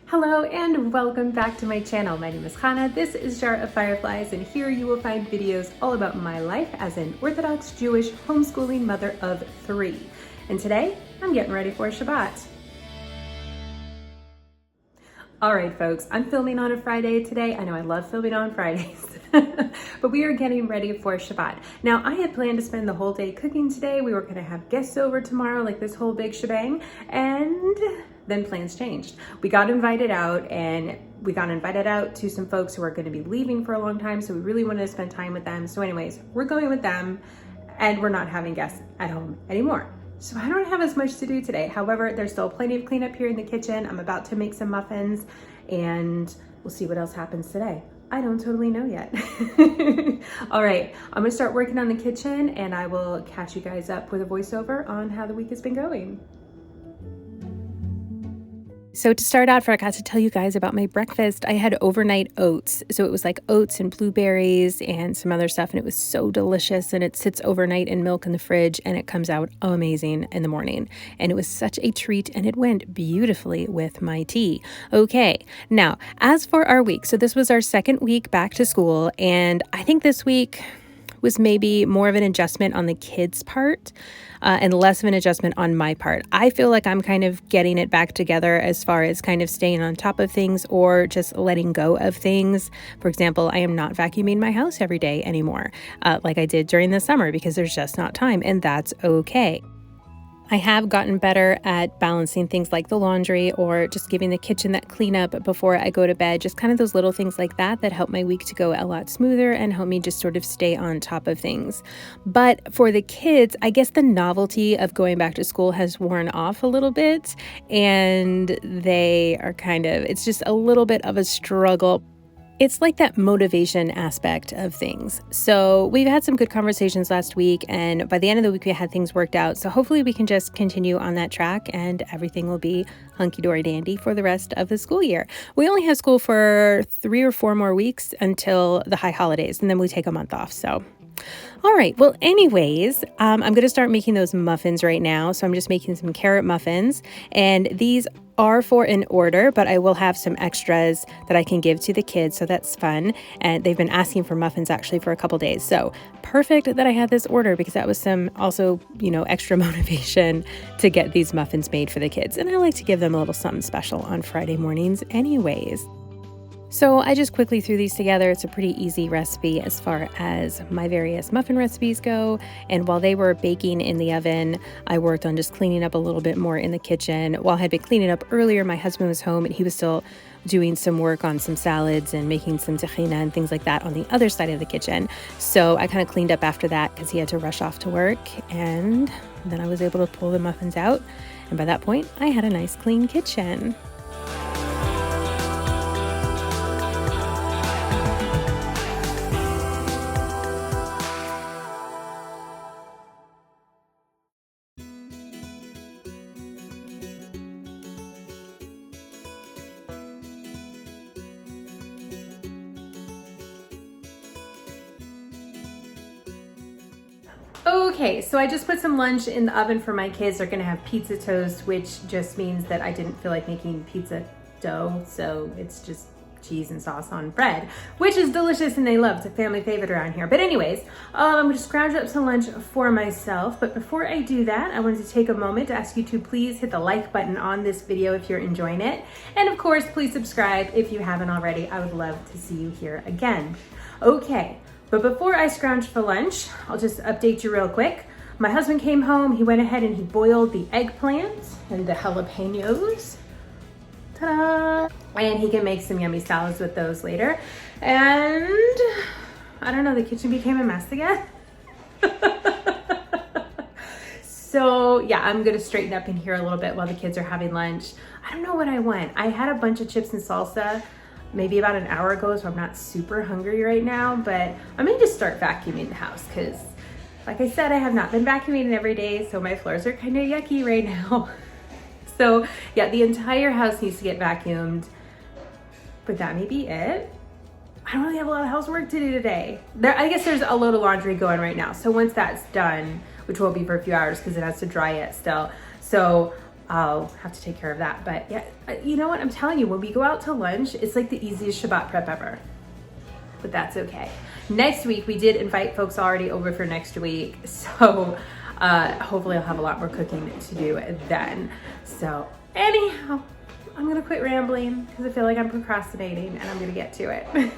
Hello and welcome back to my channel. My name is Hannah, this is Jar of Fireflies, and here you will find videos all about my life as an Orthodox Jewish homeschooling mother of 3. And today, I'm getting ready for Shabbat. All right, folks, I'm filming on a Friday today. I know I love filming on Fridays, but we are getting ready for Shabbat. Now, I had planned to spend the whole day cooking today. We were gonna have guests over tomorrow, like this whole big shebang, and then plans changed. We got invited out to some folks who are gonna be leaving for a long time, so we really wanted to spend time with them. So anyways, we're going with them, and we're not having guests at home anymore. So I don't have as much to do today. However, there's still plenty of cleanup here in the kitchen. I'm about to make some muffins, and we'll see what else happens today. I don't totally know yet. All right, I'm gonna start working on the kitchen, and I will catch you guys up with a voiceover on how the week has been going. So to start out, I forgot to tell you guys about my breakfast. I had overnight oats. So it was like oats and blueberries and some other stuff, and it was so delicious, and it sits overnight in milk in the fridge, and it comes out amazing in the morning. And it was such a treat, and it went beautifully with my tea. Okay, now as for our week, so this was our second week back to school, and I think this week was maybe more of an adjustment on the kids' part and less of an adjustment on my part. I feel like I'm kind of getting it back together as far as kind of staying on top of things or just letting go of things. For example, I am not vacuuming my house every day anymore like I did during the summer because there's just not time, and that's okay. I have gotten better at balancing things like the laundry or just giving the kitchen that cleanup before I go to bed, just kind of those little things like that help my week to go a lot smoother and help me just sort of stay on top of things. But for the kids, I guess the novelty of going back to school has worn off a little bit, and they are it's just a little bit of a struggle. It's like that motivation aspect of things. So we've had some good conversations last week, and by the end of the week, we had things worked out. So hopefully we can just continue on that track and everything will be hunky-dory dandy for the rest of the school year. We only have school for 3 or 4 more weeks until the high holidays, and then we take a month off. So all right. Well, anyways, I'm going to start making those muffins right now. So I'm just making some carrot muffins, and these are for an order, but I will have some extras that I can give to the kids. So that's fun. And they've been asking for muffins actually for a couple days. So perfect that I had this order because that was some also, extra motivation to get these muffins made for the kids. And I like to give them a little something special on Friday mornings anyways. So I just quickly threw these together. It's a pretty easy recipe as far as my various muffin recipes go. And while they were baking in the oven, I worked on just cleaning up a little bit more in the kitchen. While I had been cleaning up earlier, my husband was home and he was still doing some work on some salads and making some tahina and things like that on the other side of the kitchen. So I kind of cleaned up after that because he had to rush off to work. And then I was able to pull the muffins out. And by that point, I had a nice clean kitchen. Okay, so I just put some lunch in the oven for my kids. They're gonna have pizza toast, which just means that I didn't feel like making pizza dough, so it's just cheese and sauce on bread, which is delicious and they love. It's a family favorite around here. But anyways, I'm gonna scrounge up some lunch for myself. But before I do that, I wanted to take a moment to ask you to please hit the like button on this video if you're enjoying it. And of course, please subscribe if you haven't already. I would love to see you here again. Okay. But before I scrounge for lunch, I'll just update you real quick. My husband came home, he went ahead and he boiled the eggplant and the jalapenos. Ta-da! And he can make some yummy salads with those later. And I don't know, the kitchen became a mess again. So yeah, I'm gonna straighten up in here a little bit while the kids are having lunch. I don't know what I want. I had a bunch of chips and salsa maybe about an hour ago, so I'm not super hungry right now, but I'm gonna just start vacuuming the house because like I said, I have not been vacuuming every day, so my floors are kind of yucky right now. So yeah, the entire house needs to get vacuumed, but that may be it. I don't really have a lot of housework to do today. I guess there's a load of laundry going right now, so once that's done, which will be for a few hours because it has to dry yet still, so I'll have to take care of that. But yeah, you know what? I'm telling you, when we go out to lunch, it's like the easiest Shabbat prep ever. But that's okay. Next week, we did invite folks already over for next week. So hopefully I'll have a lot more cooking to do then. So anyhow, I'm gonna quit rambling because I feel like I'm procrastinating and I'm gonna get to it.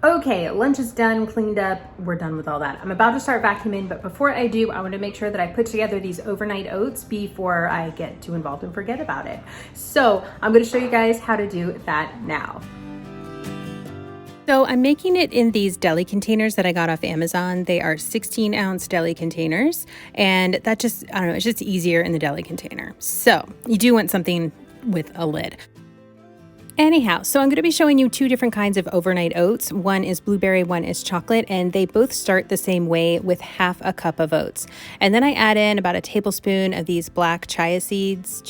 Okay, lunch is done, cleaned up, we're done with all that. I'm about to start vacuuming, but before I do, I want to make sure that I put together these overnight oats before I get too involved and forget about it. So I'm going to show you guys how to do that now. So I'm making it in these deli containers that I got off Amazon. They are 16-ounce deli containers, and that just, I don't know, it's just easier in the deli container. So you do want something with a lid. Anyhow, so I'm going to be showing you two different kinds of overnight oats. One is blueberry, one is chocolate, and they both start the same way with half a cup of oats. And then I add in about a tablespoon of these black chia seeds,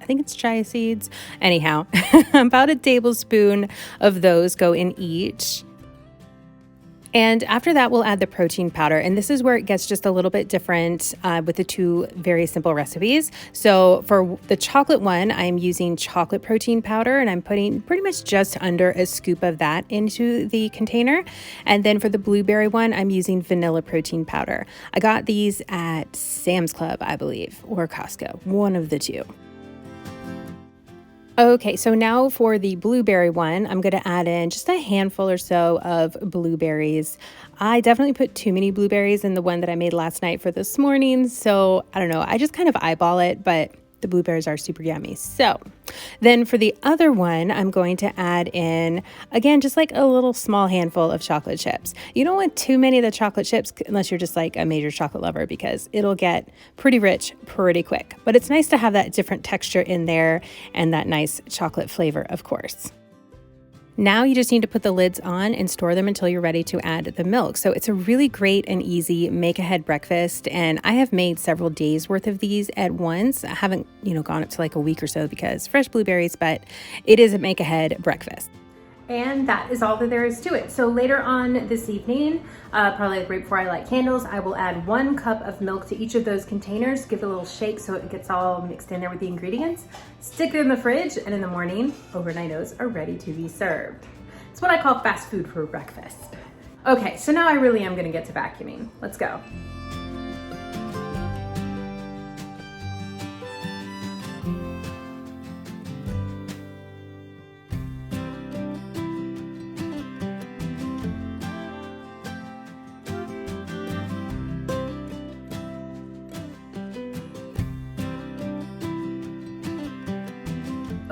I think it's chia seeds. Anyhow, about a tablespoon of those go in each. And after that, we'll add the protein powder. And this is where it gets just a little bit different with the two very simple recipes. So for the chocolate one, I'm using chocolate protein powder, and I'm putting pretty much just under a scoop of that into the container. And then for the blueberry one, I'm using vanilla protein powder. I got these at Sam's Club, I believe, or Costco, one of the two. Okay, so now for the blueberry one, I'm going to add in just a handful or so of blueberries. I definitely put too many blueberries in the one that I made last night for this morning, so I don't know, I just kind of eyeball it, but the blueberries are super yummy. So then for the other one, I'm going to add in, again, just like a little small handful of chocolate chips. You don't want too many of the chocolate chips unless you're just like a major chocolate lover, because it'll get pretty rich pretty quick. But it's nice to have that different texture in there and that nice chocolate flavor, of course. Now you just need to put the lids on and store them until you're ready to add the milk. So it's a really great and easy make-ahead breakfast, and I have made several days worth of these at once. I haven't, gone up to like a week or so because fresh blueberries, but it is a make-ahead breakfast. And that is all that there is to it. So later on this evening, probably like right before I light candles, I will add 1 cup of milk to each of those containers, give it a little shake so it gets all mixed in there with the ingredients, stick it in the fridge, and in the morning, overnight oats are ready to be served. It's what I call fast food for breakfast. Okay, so now I really am gonna get to vacuuming. Let's go.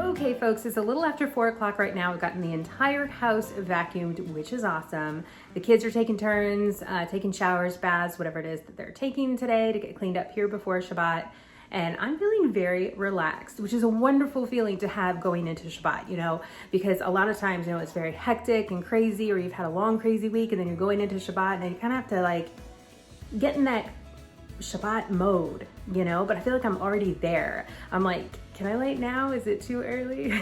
Okay folks, it's a little after 4 o'clock right now. We've gotten the entire house vacuumed, which is awesome. The kids are taking turns, taking showers, baths, whatever it is that they're taking today to get cleaned up here before Shabbat. And I'm feeling very relaxed, which is a wonderful feeling to have going into Shabbat, because a lot of times, it's very hectic and crazy, or you've had a long, crazy week, and then you're going into Shabbat, and then you kind of have to like get in that Shabbat mode, but I feel like I'm already there. I'm like, can I light now? Is it too early?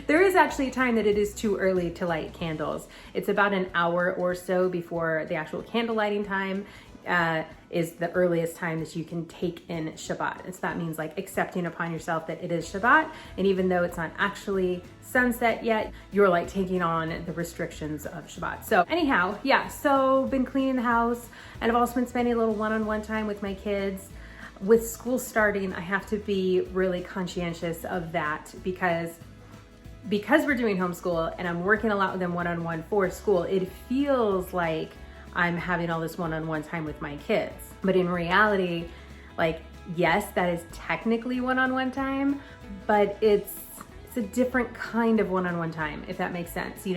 There is actually a time that it is too early to light candles. It's about an hour or so before the actual candle lighting time is the earliest time that you can take in Shabbat. So that means like accepting upon yourself that it is Shabbat, and even though it's not actually sunset yet, you're like taking on the restrictions of Shabbat. So anyhow, yeah, so been cleaning the house, and I've also been spending a little one-on-one time with my kids. With school starting, I have to be really conscientious of that because we're doing homeschool and I'm working a lot with them one-on-one for school. It feels like I'm having all this one-on-one time with my kids, but in reality, like, yes, that is technically one-on-one time, but it's a different kind of one-on-one time, if that makes sense.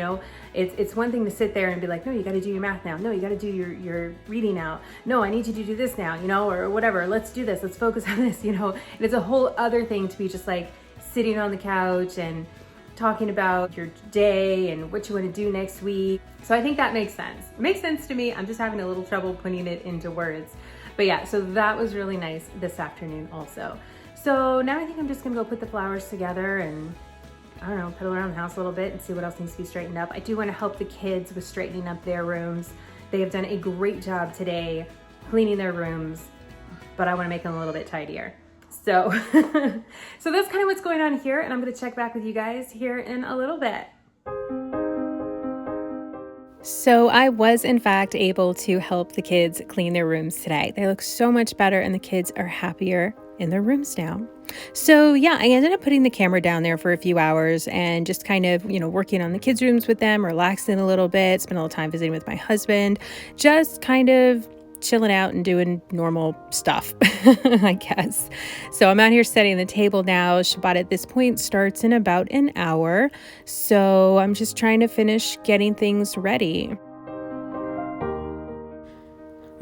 It's one thing to sit there and be like, no, you got to do your math now. No, you got to do your reading now. No, I need you to do this now, or whatever. Let's do this. Let's focus on this, And it's a whole other thing to be just like sitting on the couch and talking about your day and what you want to do next week. So I think that makes sense. It makes sense to me. I'm just having a little trouble putting it into words. But yeah, so that was really nice this afternoon also. So now I think I'm just gonna go put the flowers together and, I don't know, piddle around the house a little bit and see what else needs to be straightened up. I do want to help the kids with straightening up their rooms. They have done a great job today cleaning their rooms, but I want to make them a little bit tidier. So, so that's kind of what's going on here, and I'm going to check back with you guys here in a little bit. So I was in fact able to help the kids clean their rooms today. They look so much better and the kids are happier in their rooms now. So yeah, I ended up putting the camera down there for a few hours and just kind of, working on the kids' rooms with them, relaxing a little bit, spent a little time visiting with my husband, just kind of chilling out and doing normal stuff, I guess. So I'm out here setting the table now. Shabbat at this point starts in about an hour. So I'm just trying to finish getting things ready.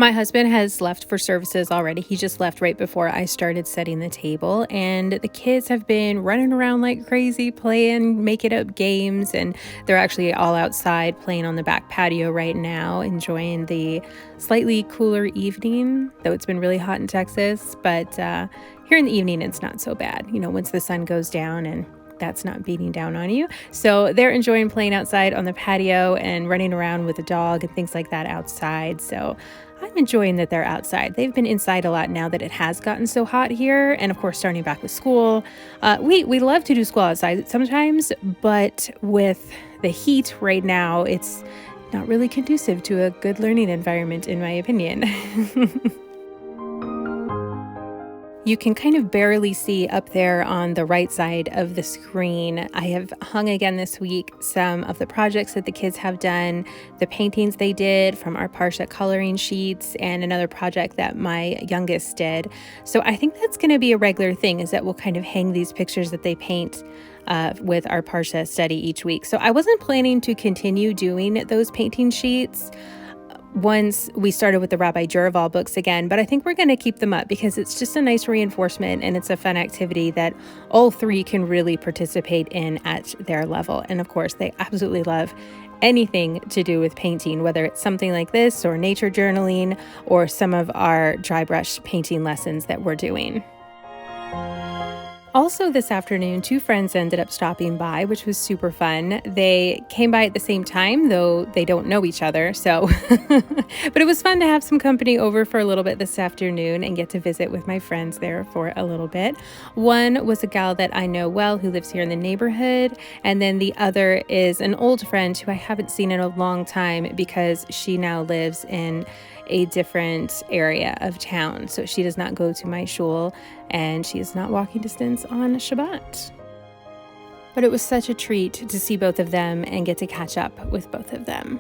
My husband has left for services already. He just left right before I started setting the table, and the kids have been running around like crazy, playing make-it-up games, and they're actually all outside playing on the back patio right now, enjoying the slightly cooler evening, though it's been really hot in Texas, but here in the evening it's not so bad, once the sun goes down and that's not beating down on you. So they're enjoying playing outside on the patio and running around with the dog and things like that outside. So I'm enjoying that they're outside. They've been inside a lot now that it has gotten so hot here. And of course, starting back with school. We love to do school outside sometimes, but with the heat right now, it's not really conducive to a good learning environment, in my opinion. You can kind of barely see up there on the right side of the screen. I have hung again this week some of the projects that the kids have done, the paintings they did from our Parsha coloring sheets, and another project that my youngest did. So I think that's going to be a regular thing, is that we'll kind of hang these pictures that they paint with our Parsha study each week. So I wasn't planning to continue doing those painting sheets once we started with the Rabbi Juraval books again, but I think we're going to keep them up because it's just a nice reinforcement and it's a fun activity that all three can really participate in at their level. And of course, they absolutely love anything to do with painting, whether it's something like this or nature journaling or some of our dry brush painting lessons that we're doing. Also this afternoon, two friends ended up stopping by, which was super fun. They came by at the same time, though they don't know each other, so but it was fun to have some company over for a little bit this afternoon and get to visit with my friends there for a little bit. One was a gal that I know well who lives here in the neighborhood, and then the other is an old friend who I haven't seen in a long time because she now lives in a different area of town. So she does not go to my shul and she is not walking distance on Shabbat. But it was such a treat to see both of them and get to catch up with both of them.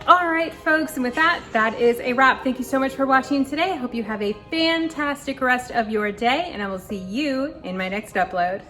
All right, folks, and with that is a wrap. Thank you so much for watching today. I hope you have a fantastic rest of your day, and I will see you in my next upload.